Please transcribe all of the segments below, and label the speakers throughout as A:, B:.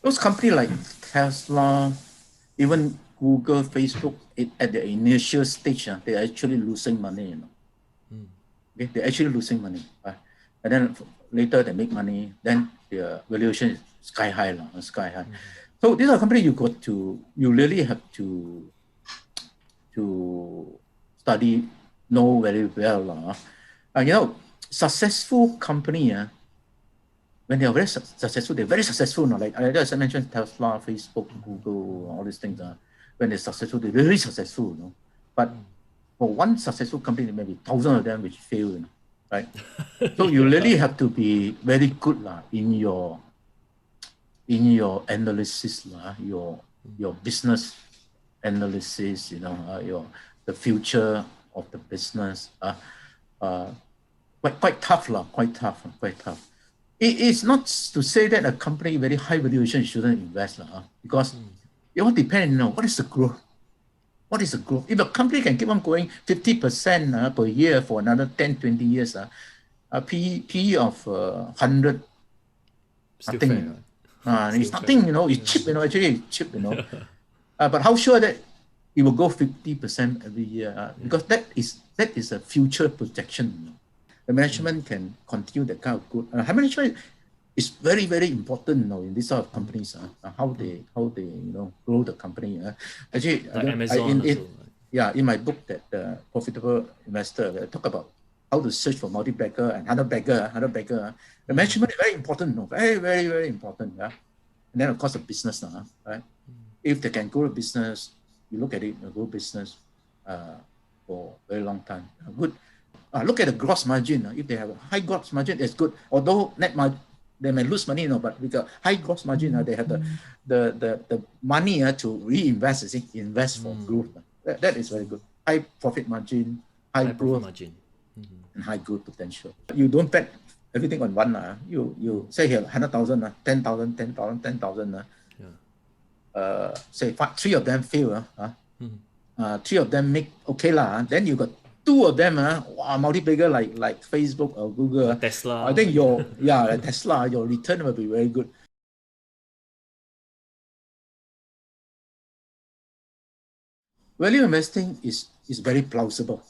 A: Those companies like Tesla, even Google, Facebook, at the initial stage, they're actually losing money. Okay? They're actually losing money. And then later they make money, then their valuation is sky high. Sky high. So these are companies you really have to study, know very well. Successful company, when they are very successful, they're very successful. Like as I mentioned, Tesla, Facebook, Google, all these things. When they're successful, they're very successful. But for one successful company, there may be thousands of them which fail. Right? So you really have to be very good in your analysis, your business analysis, the future of the business. Quite tough. It's not to say that a company very high valuation shouldn't invest, because it all depends. What is the growth? What is the growth? If a company can keep on going 50% per year for another 10, 20 years, a PE of 100,
B: Still
A: nothing.
B: fair,
A: It's nothing, it's cheap, actually it's cheap, but how sure that it will go 50% every year? Because that is a future projection. The management can continue that kind of good. Management is very, very important, in this sort of companies. How they grow the company. Actually,
B: like Amazon
A: in my book, that Profitable Investor, I talk about how to search for multi-bagger and 100-bagger. The management is very important, very, very, very important. And then of course the business, right? If they can grow a business, you look at it, grow business for a very long time. Good. Look at the gross margin. If they have a high gross margin, it's good. Although net margin, they may lose money, but with a high gross margin, they have the money to reinvest, invest for growth. That is very good. High profit margin, high growth margin, and high growth potential. You don't bet everything on one. You say here 100,000, 10,000, 10,000, 10,000. Say three of them fail. Three of them make okay then you got two of them, multi-bagger like Facebook or Google,
B: Tesla.
A: I think Tesla, your return will be very good. Value investing is very plausible,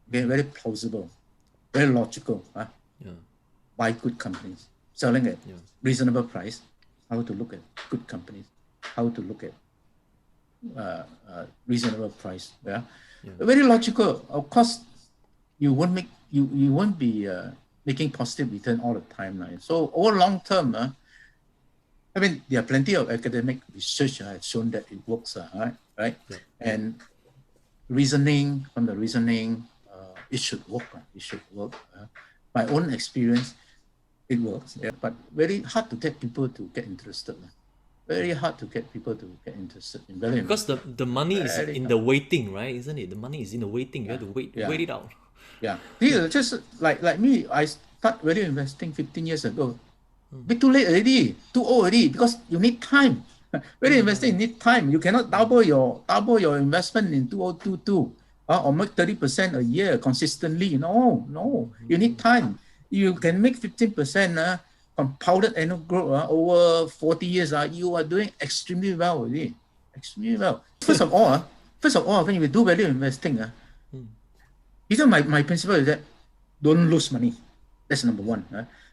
A: very plausible, very logical. Buy good companies, selling at reasonable price. How to look at good companies? How to look at reasonable price? Very logical. Of course, you won't be making positive return all the time. So over long term, there are plenty of academic research has shown that it works, right? And from the reasoning, it should work. My own experience, it works. But very hard to get people to get interested. Very hard to get people to get interested in value.
B: Because the money is in the waiting, right? Isn't it? The money is in the waiting. You have to wait it out.
A: Just like me, I start value investing 15 years ago. Bit too late already, too old already, because you need time. Value investing need time. You cannot double your investment in 2022 or make 30% a year consistently. No, you need time. You can make 15% compounded annual growth over 40 years. You are doing extremely well already. Extremely well. First of all, when you do value investing, my principle is that don't lose money. That's number one.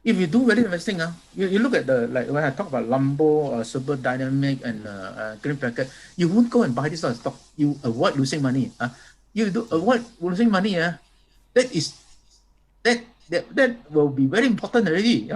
A: If you do value investing, you look at like when I talk about Lambo, Super Dynamic, and Green Packet, you won't go and buy this sort of stock. You avoid losing money. You do avoid losing money. That will be very important already.